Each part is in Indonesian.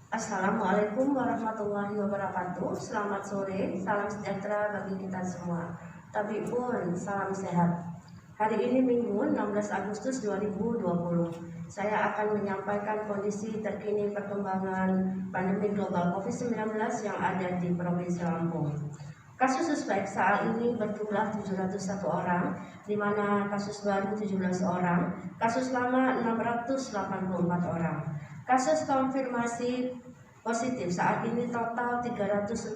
Assalamualaikum warahmatullahi wabarakatuh. Selamat sore, salam sejahtera bagi kita semua. Tapi pun salam sehat. Hari ini Minggu 16 Agustus 2020. Saya akan menyampaikan kondisi terkini perkembangan pandemi global COVID-19 yang ada di Provinsi Lampung. Kasus suspek saat ini berjumlah 701 orang, di mana kasus baru 17 orang, kasus lama 684 orang. Kasus konfirmasi positif saat ini total 341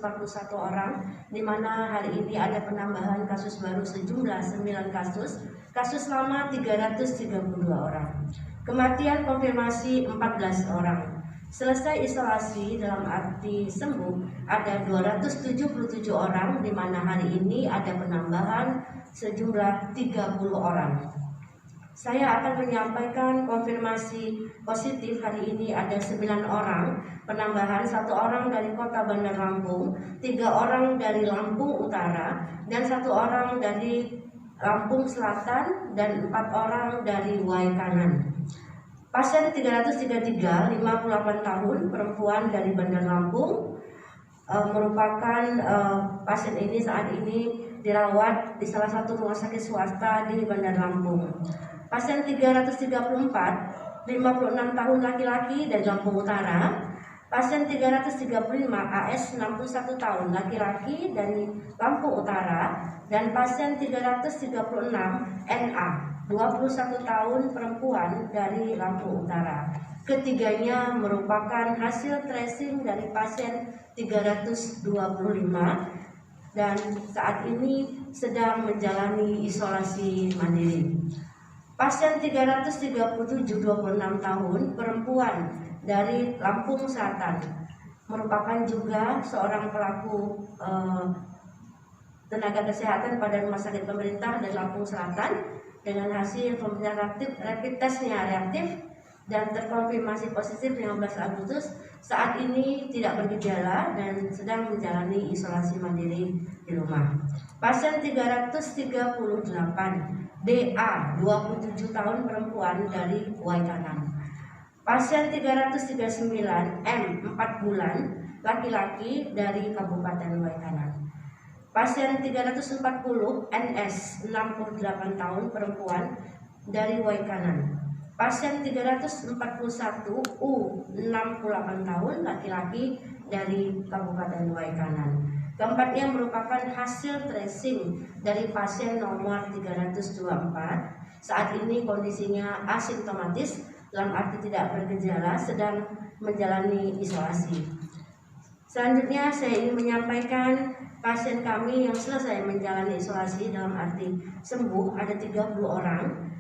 orang, di mana hari ini ada penambahan kasus baru sejumlah 9 kasus, kasus lama 332 orang. Kematian konfirmasi 14 orang. Selesai isolasi dalam arti sembuh ada 277 orang, di mana hari ini ada penambahan sejumlah 30 orang. Saya akan menyampaikan konfirmasi positif hari ini ada 9 orang, penambahan 1 orang dari Kota Bandar Lampung, 3 orang dari Lampung Utara, dan 1 orang dari Lampung Selatan, dan 4 orang dari Waikanan. Pasien 333, 58 tahun, perempuan dari Bandar Lampung, merupakan pasien ini saat ini dirawat di salah satu rumah sakit swasta di Bandar Lampung. Pasien 334, 56 tahun laki-laki dari Lampung Utara. Pasien 335 AS 61 tahun laki-laki dari Lampung Utara, dan pasien 336 NA 21 tahun perempuan dari Lampung Utara. Ketiganya merupakan hasil tracing dari pasien 325 dan saat ini sedang menjalani isolasi mandiri. Pasien 337, 26 tahun, perempuan dari Lampung Selatan, merupakan juga seorang pelaku tenaga kesehatan pada rumah sakit pemerintah dari Lampung Selatan, dengan hasil pemeriksaan rapid testnya reaktif dan terkonfirmasi positif 15 Agustus. Saat ini tidak bergejala dan sedang menjalani isolasi mandiri di rumah. Pasien 338 DA 27 tahun perempuan dari Waikanan. Pasien 339 M 4 bulan laki-laki dari Kabupaten Waikanan. Pasien 340 NS 68 tahun perempuan dari Waikanan. Pasien 341 U 68 tahun laki-laki dari Kabupaten Waikanan. Keempatnya merupakan hasil tracing dari pasien nomor 324. Saat ini kondisinya asimptomatis, dalam arti tidak bergejala, sedang menjalani isolasi. Selanjutnya saya ingin menyampaikan pasien kami yang selesai menjalani isolasi dalam arti sembuh ada 30 orang.